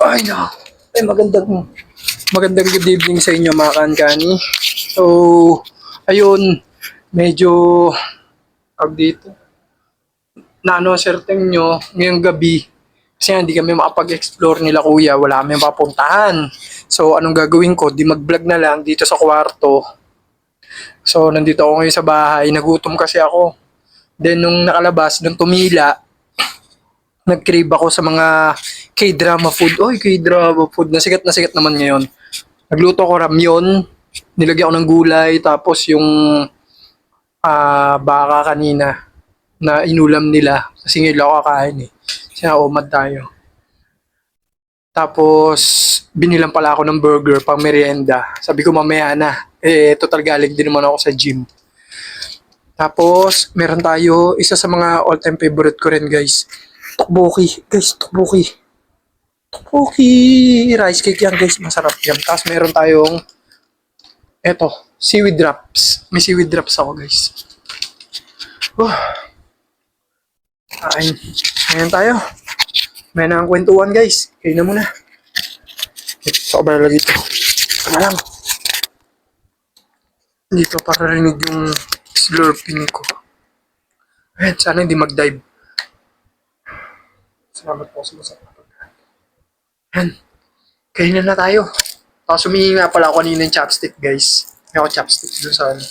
Ay na. Ay magandang good evening sa inyo mga kankani. So, ayun, medyo dito. Na certain nyo ngayong gabi kasi hindi kami makapag-explore nila kuya, wala kami mapuntahan. So, anong gagawin ko? Di mag-vlog na lang dito sa kwarto. So, nandito ako ngayon sa bahay. Nagutom kasi ako. Then, nung nakalabas, nung tumila, nag-crave ako sa mga K-drama food. Oy, K-drama food. Na sikat naman ngayon. Nagluto ko ramyon. Nilagyan ko ng gulay. Tapos yung baka kanina na inulam nila. Kasi ngayon lang ako kakain eh. Sinaumad tayo. Tapos, binilang pala ako ng burger pang merienda. Sabi ko mamaya na. Eh, total galing din naman ako sa gym. Tapos, meron tayo, isa sa mga all-time favorite ko rin guys. Tteokbokki. Guys, tteokbokki. Tteokbokki. Rice cake yan guys. Masarap yan. Tapos meron tayong, eto, seaweed wraps. May seaweed wraps ako guys. Kain. Ayan tayo. May na ang kwentuhan guys. Kain na muna. Sa kabala dito. Ano lang. Dito para rinig yung slurping ko. Ayan, sana hindi mag-dive. Salamat po sa masarap. Ayan. Kain na tayo. Tapos humingi nga pala ako kanina ng chopstick guys. May ako chopstick doon sa ano.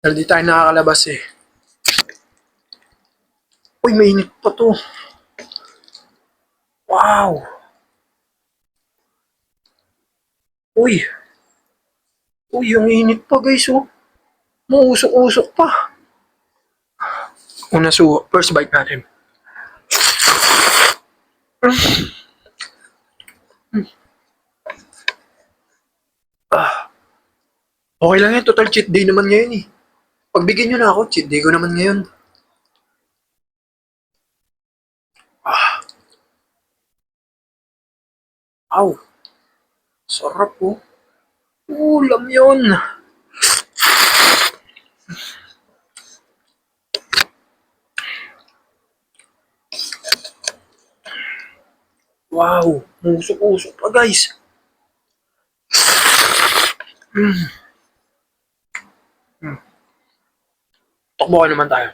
Dahil di tayo nakakalabas eh. Uy, mainit pa to. Wow. Uy. Uy, ang init pa guys oh. Mausok-usok pa. First bite natin. Okay lang yan, total cheat day naman ngayon eh. Pagbigyan nyo na ako, cheat day ko naman ngayon. Aw, sarap po. Ulam yun. Wow, musok-usok pa guys. Takbo ka naman tayo.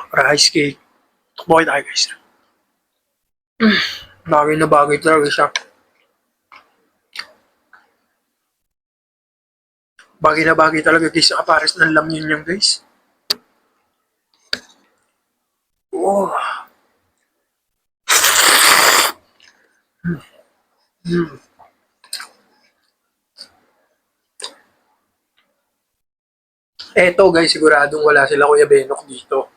Rice cake. Takbo kayo tayo guys. Bagay na bagay talaga siya. Bagay na bagay talaga guys sa kapares ng lamyun niyan guys. Oh. Mm. Eto guys, siguradong wala sila Kuya Benok dito.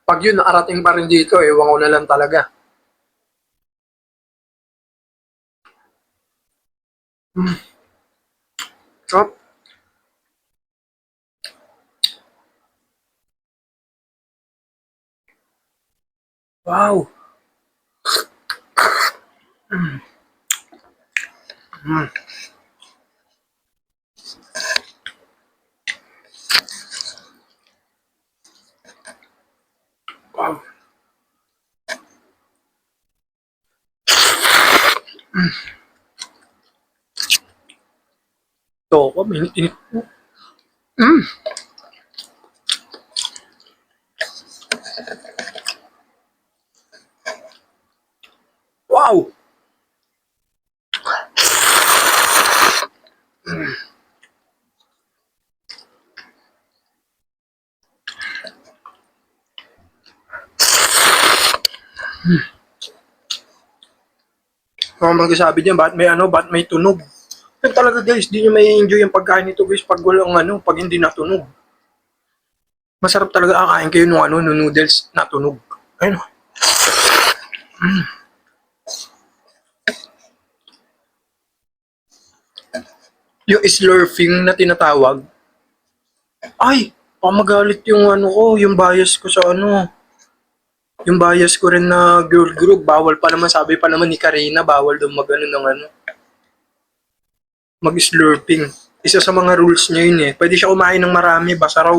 Pag yun nakarating pa rin dito, ewan ko na lang talaga. Mm. Sarap. Wow. Mm. Wow. Ito ako, minit-init po. Mm. Wow. Mga magsasabi diyan, bakit may ano, bakit may tunog? Yan talaga guys, di nyo may enjoy yung pagkain nito guys pag walang ano, pag hindi natunog. Masarap talaga kakain kayo nung ano, nung noodles na tunog. Ayun. Yung slurping na tinatawag, ay, pamagalit yung ano ko, yung bias ko sa ano, yung bias ko rin na girl group, bawal pa naman, sabi pa naman ni Karina, bawal daw mag ano ng ano, mag-slurping. Isa sa mga rules niya yun eh. Pwede siya kumain ng marami, basta raw.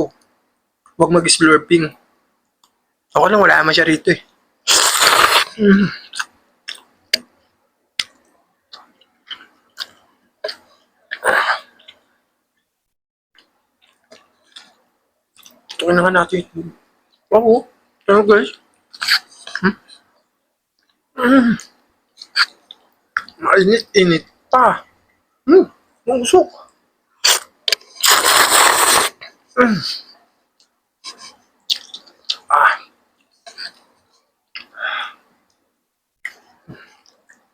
Huwag mag-slurping. Ako lang, wala naman siya rito eh. Mm. Tukin na nga natin. Oo. Ano guys? Mm. Mainit-init pa. Usok. Ah,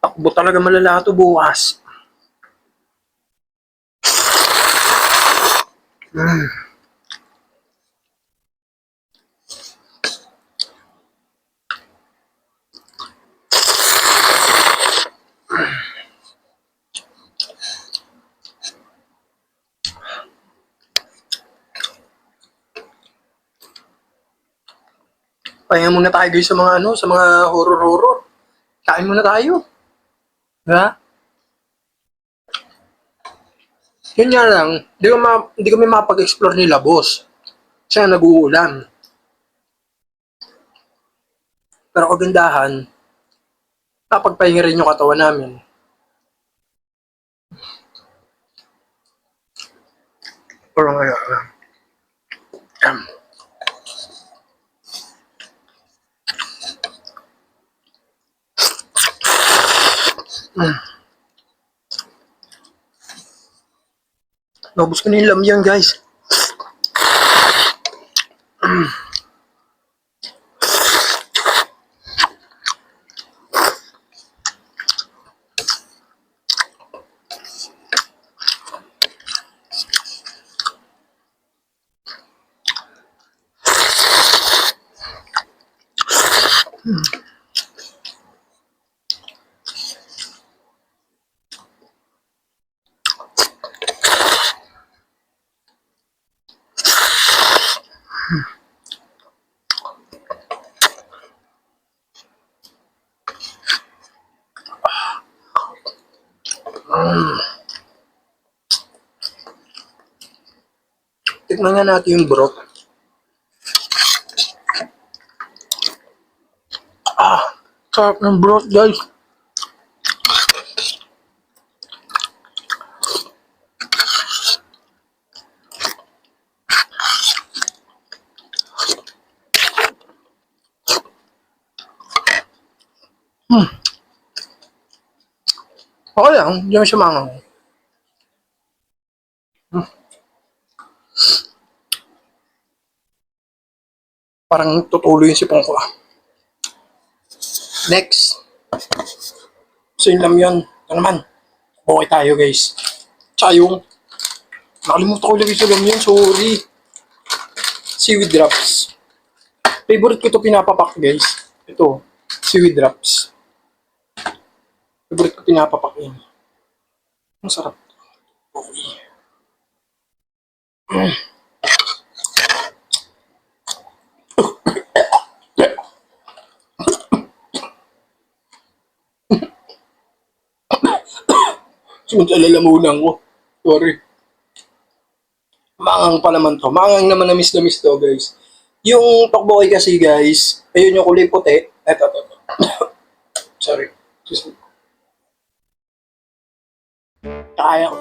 takbo talaga malala ito bukas. Mm. Pahinga muna tayo guys sa mga ano, sa mga horror-horror. Kain muna tayo. Ha? Yun nga lang, di kami makapag-explore nila, boss. Siya nag-uulan. Pero kagandahan, napagpahinga rin yung katawan namin. Pero ngayon, naubos ko na yung lamyan guys. Tikman nga natin yung broth. Sarap ng broth, guys. Okay lang, hindi naman siya maanghang. Parang tutuloy yung sipong ko. Next. So yun lang yun. Ito naman. Okay tayo, guys. Tsaka yung nakalimutan ko lagi sa yun. Sorry. Seaweed wraps. Favorite ko ito pinapapak, guys. Ito. Seaweed wraps. Favorite ko pinapapak yun. Ang sarap. Okay. Sumunod-alalamunan ko. Sorry. Maangang pa naman to. Maangang naman na miss to, guys. Yung tokboki kasi, guys, ayun yung kulay puti. Eto. Sorry. Excuse me. Kaya ko.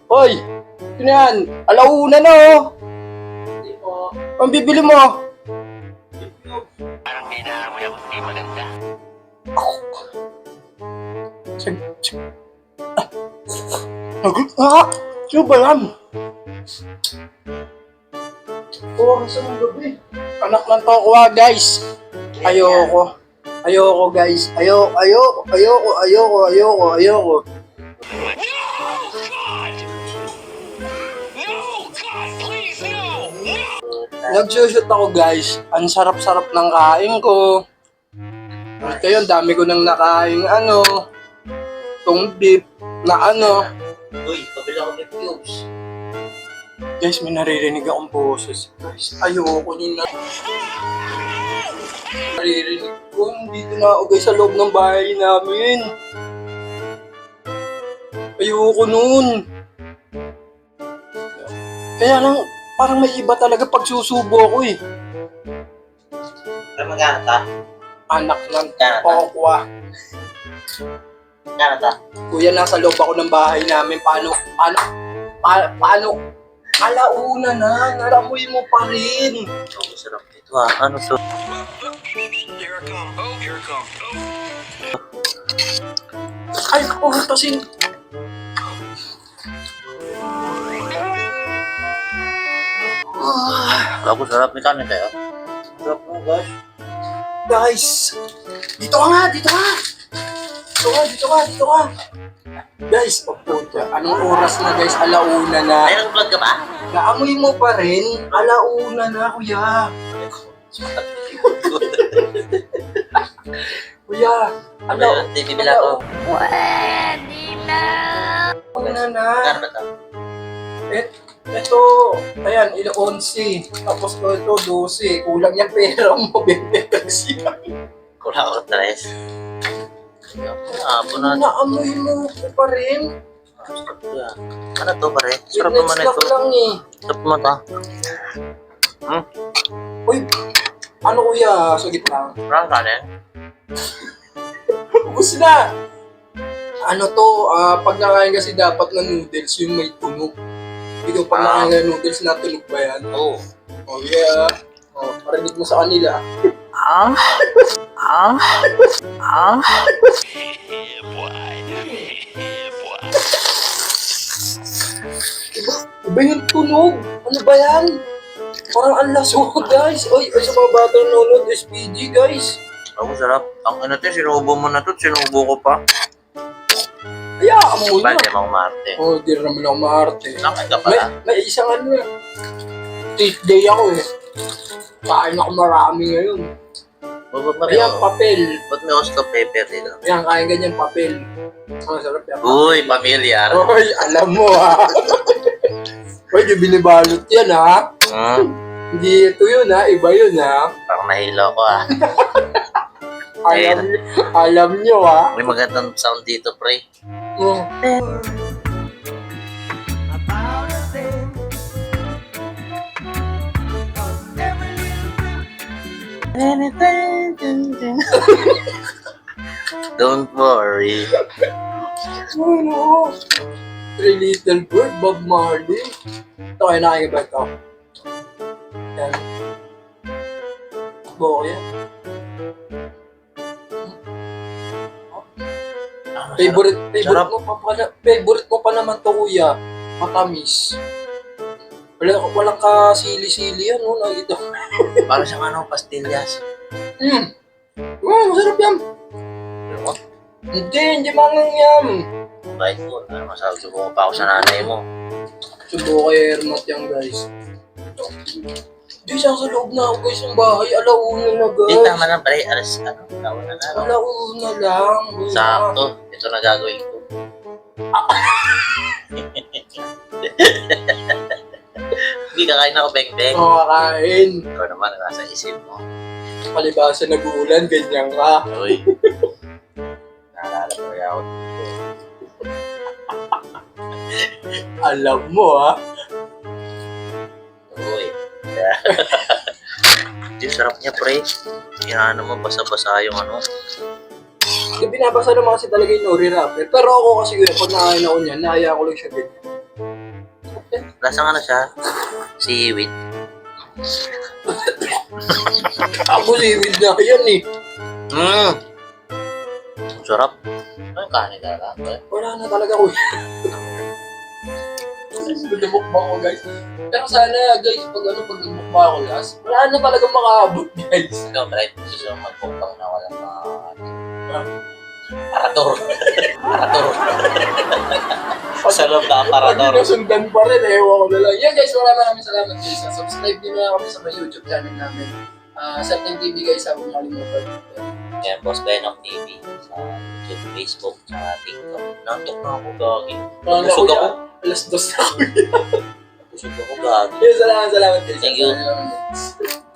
Hoy! Ano yan? Alauna na, oh! Hindi po. Ang bibili mo? Parang kailangan mo yung hindi maganda. Sino ba yan? Oras ng gabi. Anak ng tokwa, guys. Ayoko, guys. Ayoko. No, God! No, God, please, no! Nagsushoot ako, guys. Ang sarap-sarap ng kain ko. Ito yun, dami ko nang nakain, tong beef na Uy, pabila ko may cubes. Guys, may naririnig akong boses. Guys, ayoko nyo na. Naririnig ko, dito na ako, guys, sa loob ng bahay namin. Ayoko nun. Kaya lang, parang may iba talaga pag susubo ako eh. Pero magkano ta? Anak ng Ganata. tokwa. Magkano ta? Kuya, nasa loob ako ng bahay namin. Paano? Alauna na, nalamoy mo pa rin. Oh, masarap dito ha. Ano to? Ay, tasin. Ako sarap ni kanin tayo. Sarap mo, guys. Guys, dito ka nga. Guys, puta, anong oras na, guys? Alauna na. May nag-vlog ka ba? Naamoy mo pa rin. Alauna na, kuya. Kuya, Ano? Bibila ko. alauna na. Magkano ba to? Ito, ayan, 11. Tapos ito, 12. Kulang yung pera mo, 20 kasi. Kulang ako 3. Hapon na. Naamoy mo pa rin. Sarap to ah. Ano to pare? Sarap naman Next ito. lang eh. Sarap naman to. Uy, ano kuya, sa gitna? Parang kanin. Ubus na! Ano to, pag nakain kasi dapat ng noodles, yung may tunog. Ikaw pag nakain ng noodles, natunog ba yan? Oo. Oh yeah. Oh, parinig mo sa kanila. Iba yung tunog. Ano ba yan? Parang ang laso, guys. Oy, sa mga bata nanonood, SPG, guys. Ako sarap. Ang ina to, sinubo mo na to. Sinubo ko pa. Hayaan mo na. Bali mo Marte. Oh, di rin naman ako maarte. Nakay ka pala. May isang cheat day ako eh. Kain ako marami ngayon. Ba't pa rin Ayan, papel. Ba't may gusto pepper dito? Ayan, kain ganyan papel. Ang sarap yan. Uy, pamilyar. Hoy, alam mo ha. Hoy, di binibalot yan ha. Hindi ito yun ha, iba yun ha. Parang nahilo ko ah. Alam nyo ha. May magandang sound dito, pre. Oh. Don't worry. Ano? Three Little Bird, Bob Marley. Ito kayo nakikita ito. Yan. Buko yan. Sarap. Favorite mo pa naman to, kuya. Matamis. Walang ka-sili-sili yan, no? Nakikita ko. Para siyang ano, pastillas. Masarap yan. Ano? Hindi mangang yan. Bait ko. Ano masabi? Subukan pa ako sa nanay mo. Subo kay Hermat yan, guys. Di siya sa loob na ako, guys, ng bahay. Alauna na, Di, guys. tama na, pre. Alas, ano? Tawa na na. Alauna lang. kuya. Sakto. Ito na gagawin ko. Hindi kakain ako, beng-beng. Makakain. Ikaw naman, nasa isip mo. Palibasa nag-uulan, ganyan ka. Uy. Naalala ko rin ako. Alam mo, ha? Uy. Yung sarap niya, pre. Kaya naman basa-basa yung ano. Yung binabasa naman kasi talaga yung Nori Rapper. Pero ako kasi kuya, pag nakain ako niyan, nahaya ko lang siya ganyan. Lasang ano siya? Seaweed. Ako seaweed na yan eh. Mmm! Ang sarap. Ano yung kanin talaga? Wala na talaga kuya. Lumukbang ko guys. Pero sana guys, pag lumukbang ako last, wala na talaga makaabot guys. Ikaw, Brett, gusto mo magpupang na walang aparador. Aparador. Sa loob na Pag aparador. nasundan pa rin, ewan ko na lang. Yan guys, maraming salamat guys. Subscribe din na kami sa may YouTube channel namin. Certain TV guys, ako makalimutan. Yan, Boss Benok TV. Sa YouTube, Facebook, sa TikTok. Nantok na ako, gagi. Busog ako. Alas 2 na ako. Busog ako, gagi. Salamat guys. Thank you. Salamat, guys.